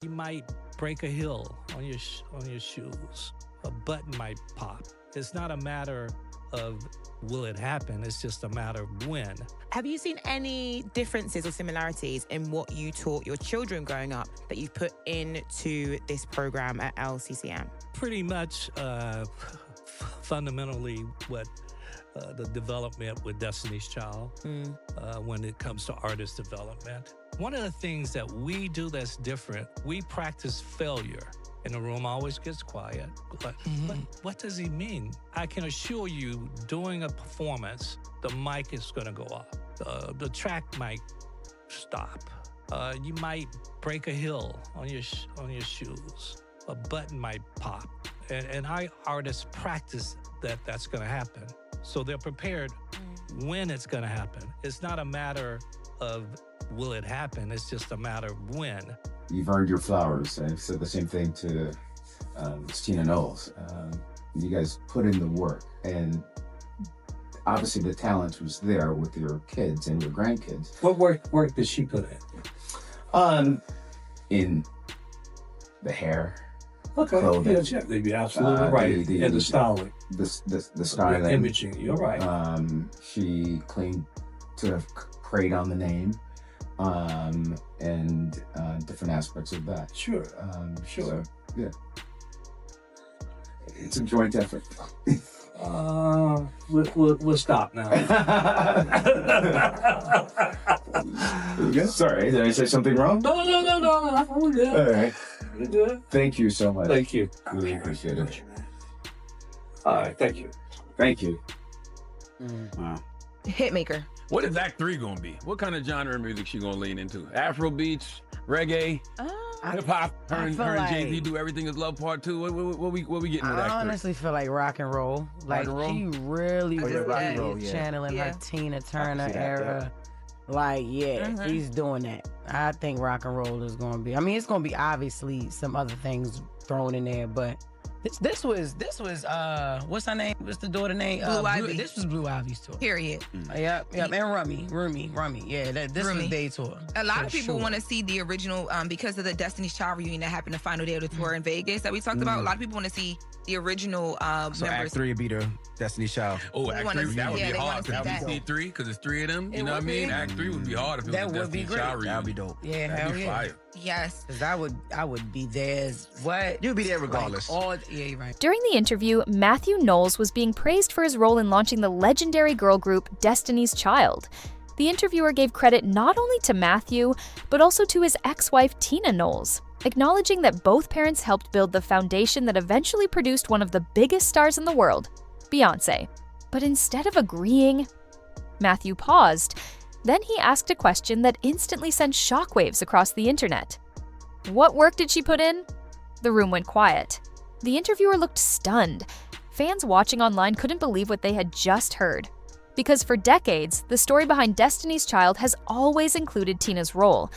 You might break a heel on your shoes. A button might pop. It's not a matter of will it happen, it's just a matter of when. Have you seen any differences or similarities in what you taught your children growing up that you've put into this program at LCCM? Pretty much fundamentally what the development with Destiny's Child when it comes to artist development. One of the things that we do that's different, we practice failure. And the room always gets quiet. But what does he mean? I can assure you, during a performance, the mic is going to go off. The track might stop. You might break a heel on your shoes. A button might pop. And our artists practice that's going to happen. So they're prepared when it's going to happen. It's not a matter of will it happen, it's just a matter of when. You've earned your flowers. I've said the same thing to Tina Knowles. You guys put in the work, and obviously the talent was there with your kids and your grandkids. What work did she put in? In the hair, okay, clothing. Yes, yeah, you're absolutely right. And the styling. The styling. The imaging, you're right. She preyed on the name. And different aspects of that. Sure. So, yeah. It's a joint effort. We'll stop now. Sorry, did I say something wrong? No. We're good. All right. We're good. Thank you so much. Thank you. Really appreciate it. All right, thank you. Thank you. Wow. Hitmaker. What is Act 3 gonna be? What kind of genre of music she gonna lean into? Afro beats, reggae, hip hop. Her and Jay-Z do Everything Is Love Part 2. What we getting with Act 3? I honestly feel like rock and roll. Like she really channeling her Tina Turner era. Like, she's doing that. I think rock and roll is gonna be. I mean, it's gonna be obviously some other things thrown in there, but this was what's her name? What's the daughter name? Blue Ivy. This was Blue Ivy's tour. Period. Yep. And Rummy. Yeah, this was their tour. A lot of people want to see the original because of the Destiny's Child reunion that happened the final day of the tour in Vegas that we talked about. A lot of people want to see the original So members. Act 3 would be the Destiny's Child. Oh, Act 3, that would be they hard. wanna see That would be 3 because it's 3 of them. You know what I mean? Act 3 would be hard if it was a Destiny's Child reunion. That would be dope. Yeah, That'd be fire. Yes. Because I would be there. What? You'd be there regardless. Yeah, you're right. During the interview, Mathew Knowles was being praised for his role in launching the legendary girl group Destiny's Child. The interviewer gave credit not only to Mathew, but also to his ex-wife Tina Knowles, acknowledging that both parents helped build the foundation that eventually produced one of the biggest stars in the world, Beyoncé. But instead of agreeing, Mathew paused. Then he asked a question that instantly sent shockwaves across the internet. What work did she put in? The room went quiet. The interviewer looked stunned. Fans watching online couldn't believe what they had just heard. Because for decades, the story behind Destiny's Child has always included Tina's role.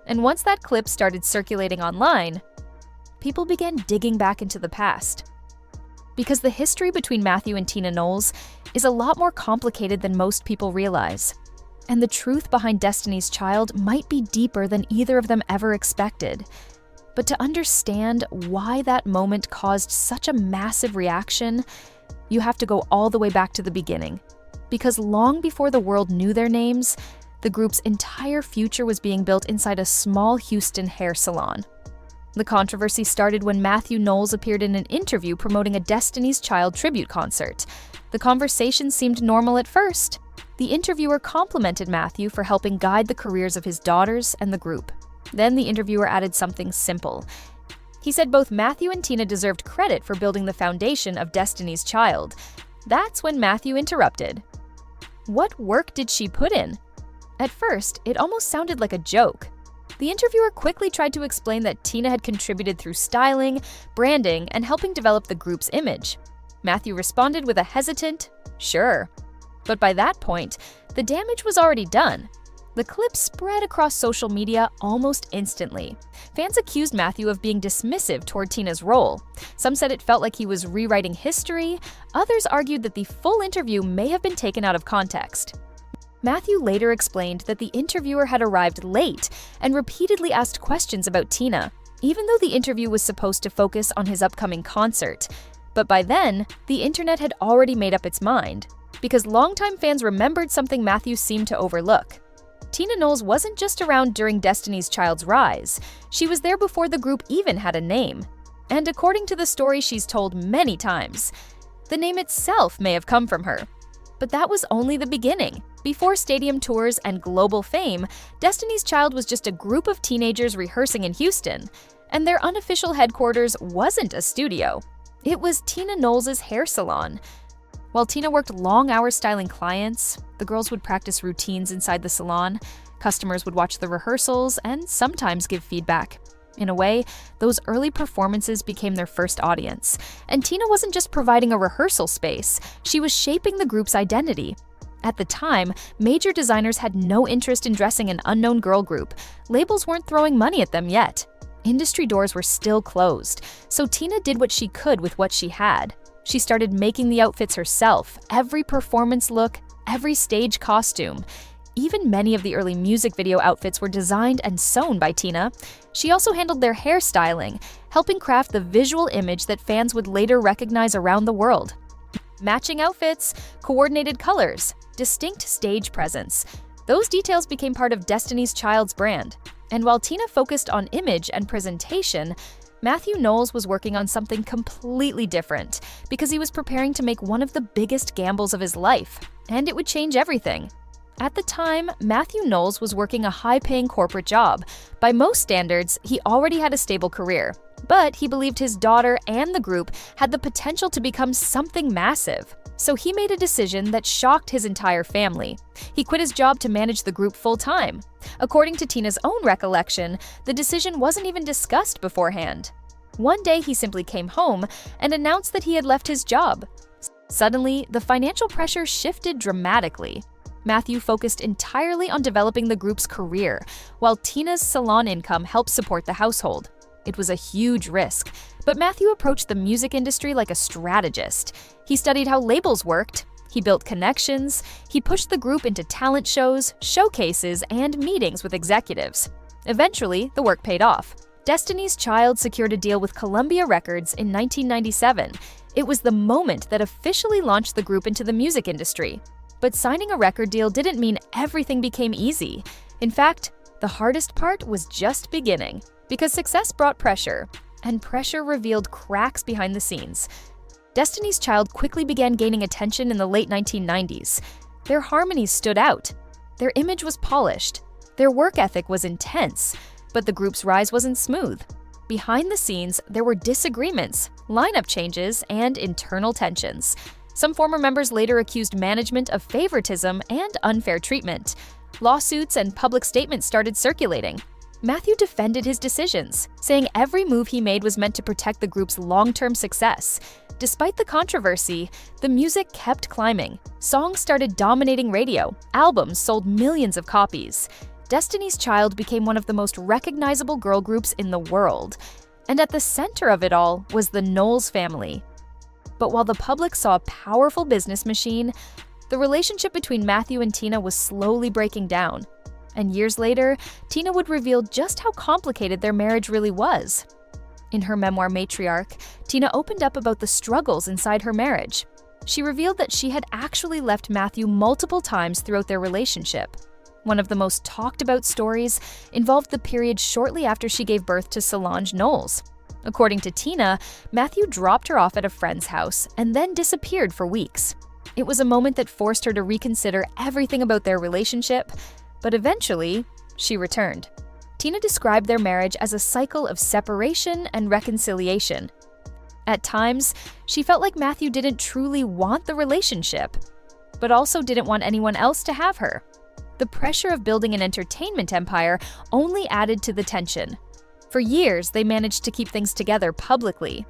And once that clip started circulating online, people began digging back into the past. Because the history between Mathew and Tina Knowles is a lot more complicated than most people realize. And the truth behind Destiny's Child might be deeper than either of them ever expected. But to understand why that moment caused such a massive reaction, you have to go all the way back to the beginning. Because long before the world knew their names, the group's entire future was being built inside a small Houston hair salon. The controversy started when Mathew Knowles appeared in an interview promoting a Destiny's Child tribute concert. The conversation seemed normal at first. The interviewer complimented Mathew for helping guide the careers of his daughters and the group. Then the interviewer added something simple. He said both Mathew and Tina deserved credit for building the foundation of Destiny's Child. That's when Mathew interrupted. What work did she put in? At first, it almost sounded like a joke. The interviewer quickly tried to explain that Tina had contributed through styling, branding, and helping develop the group's image. Mathew responded with a hesitant, "Sure." But by that point, the damage was already done. The clip spread across social media almost instantly. Fans accused Mathew of being dismissive toward Tina's role. Some said it felt like he was rewriting history. Others argued that the full interview may have been taken out of context. Mathew later explained that the interviewer had arrived late and repeatedly asked questions about Tina. even though the interview was supposed to focus on his upcoming concert. But by then, the internet had already made up its mind, because longtime fans remembered something Mathew seemed to overlook. Tina Knowles wasn't just around during Destiny's Child's rise. She was there before the group even had a name. And according to the story she's told many times, the name itself may have come from her. But that was only the beginning. Before stadium tours and global fame, Destiny's Child was just a group of teenagers rehearsing in Houston, and their unofficial headquarters wasn't a studio. It was Tina Knowles' hair salon. While Tina worked long hours styling clients, the girls would practice routines inside the salon, customers would watch the rehearsals, and sometimes give feedback. In a way, those early performances became their first audience. And Tina wasn't just providing a rehearsal space, she was shaping the group's identity. At the time, major designers had no interest in dressing an unknown girl group. Labels weren't throwing money at them yet. Industry doors were still closed, so Tina did what she could with what she had. She started making the outfits herself, every performance look, every stage costume. Even many of the early music video outfits were designed and sewn by Tina. She also handled their hairstyling, helping craft the visual image that fans would later recognize around the world. Matching outfits, coordinated colors, distinct stage presence. Those details became part of Destiny's Child's brand. And while Tina focused on image and presentation, Mathew Knowles was working on something completely different because he was preparing to make one of the biggest gambles of his life, and it would change everything. At the time, Mathew Knowles was working a high-paying corporate job. By most standards, he already had a stable career, but he believed his daughter and the group had the potential to become something massive. So he made a decision that shocked his entire family. He quit his job to manage the group full-time. According to Tina's own recollection, the decision wasn't even discussed beforehand. One day, he simply came home and announced that he had left his job. Suddenly, the financial pressure shifted dramatically. Mathew focused entirely on developing the group's career, while Tina's salon income helped support the household. It was a huge risk, but Mathew approached the music industry like a strategist. He studied how labels worked, he built connections, he pushed the group into talent shows, showcases, and meetings with executives. Eventually, the work paid off. Destiny's Child secured a deal with Columbia Records in 1997. It was the moment that officially launched the group into the music industry. But signing a record deal didn't mean everything became easy. In fact, the hardest part was just beginning, because success brought pressure, and pressure revealed cracks behind the scenes. Destiny's Child quickly began gaining attention in the late 1990s. Their harmonies stood out. Their image was polished. Their work ethic was intense, but the group's rise wasn't smooth. Behind the scenes, there were disagreements, lineup changes, and internal tensions. Some former members later accused management of favoritism and unfair treatment. Lawsuits and public statements started circulating. Mathew defended his decisions, saying every move he made was meant to protect the group's long-term success. Despite the controversy, the music kept climbing. Songs started dominating radio. Albums sold millions of copies. Destiny's Child became one of the most recognizable girl groups in the world. And at the center of it all was the Knowles family. But while the public saw a powerful business machine, the relationship between Mathew and Tina was slowly breaking down. And years later, Tina would reveal just how complicated their marriage really was. In her memoir Matriarch, Tina opened up about the struggles inside her marriage. She revealed that she had actually left Mathew multiple times throughout their relationship. One of the most talked about stories involved the period shortly after she gave birth to Solange Knowles. According to Tina, Mathew dropped her off at a friend's house and then disappeared for weeks. It was a moment that forced her to reconsider everything about their relationship, but eventually, she returned. Tina described their marriage as a cycle of separation and reconciliation. At times, she felt like Mathew didn't truly want the relationship, but also didn't want anyone else to have her. The pressure of building an entertainment empire only added to the tension. For years, they managed to keep things together publicly.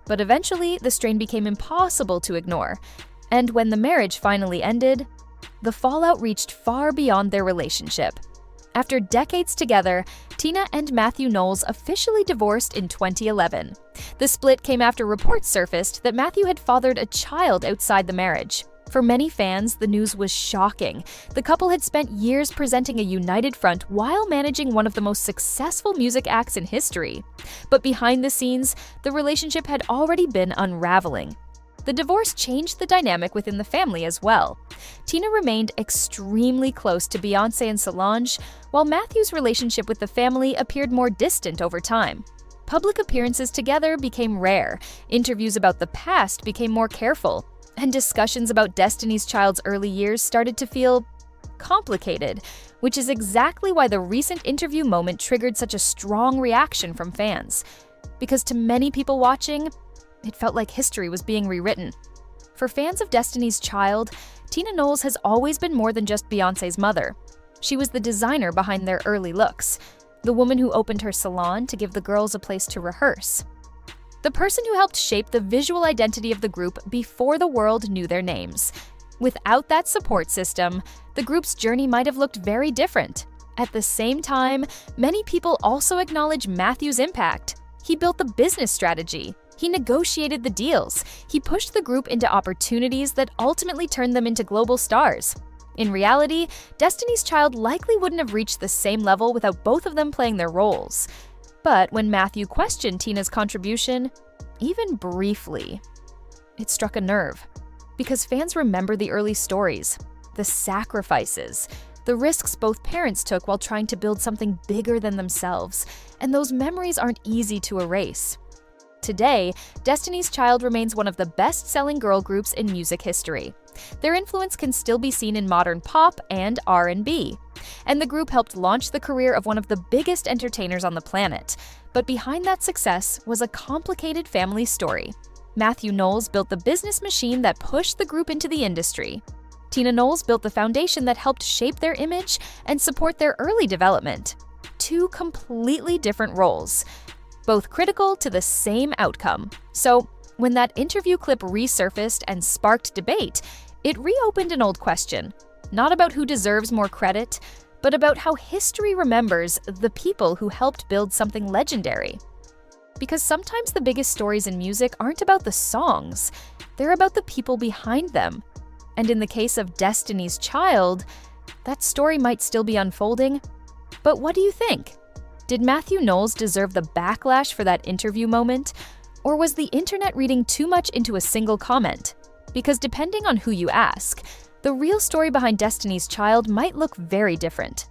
But eventually, the strain became impossible to ignore. And when the marriage finally ended, the fallout reached far beyond their relationship. After decades together, Tina and Mathew Knowles officially divorced in 2011. The split came after reports surfaced that Mathew had fathered a child outside the marriage. For many fans, the news was shocking. The couple had spent years presenting a united front while managing one of the most successful music acts in history. But behind the scenes, the relationship had already been unraveling. The divorce changed the dynamic within the family as well. Tina remained extremely close to Beyoncé and Solange, while Mathew's relationship with the family appeared more distant over time. Public appearances together became rare, interviews about the past became more careful, and discussions about Destiny's Child's early years started to feel complicated, which is exactly why the recent interview moment triggered such a strong reaction from fans. Because to many people watching, it felt like history was being rewritten. For fans of Destiny's Child, Tina Knowles has always been more than just Beyoncé's mother. She was the designer behind their early looks, the woman who opened her salon to give the girls a place to rehearse, the person who helped shape the visual identity of the group before the world knew their names. Without that support system, the group's journey might have looked very different. At the same time, many people also acknowledge Mathew's impact. He built the business strategy. He negotiated the deals. He pushed the group into opportunities that ultimately turned them into global stars. In reality, Destiny's Child likely wouldn't have reached the same level without both of them playing their roles. But when Mathew questioned Tina's contribution, even briefly, it struck a nerve. Because fans remember the early stories, the sacrifices, the risks both parents took while trying to build something bigger than themselves, and those memories aren't easy to erase. Today, Destiny's Child remains one of the best-selling girl groups in music history. Their influence can still be seen in modern pop and R&B. And the group helped launch the career of one of the biggest entertainers on the planet. But behind that success was a complicated family story. Mathew Knowles built the business machine that pushed the group into the industry. Tina Knowles built the foundation that helped shape their image and support their early development. Two completely different roles, both critical to the same outcome. So, when that interview clip resurfaced and sparked debate, it reopened an old question, not about who deserves more credit, but about how history remembers the people who helped build something legendary. Because sometimes the biggest stories in music aren't about the songs, they're about the people behind them. And in the case of Destiny's Child, that story might still be unfolding. But what do you think? Did Mathew Knowles deserve the backlash for that interview moment? Or was the internet reading too much into a single comment? Because depending on who you ask, the real story behind Destiny's Child might look very different.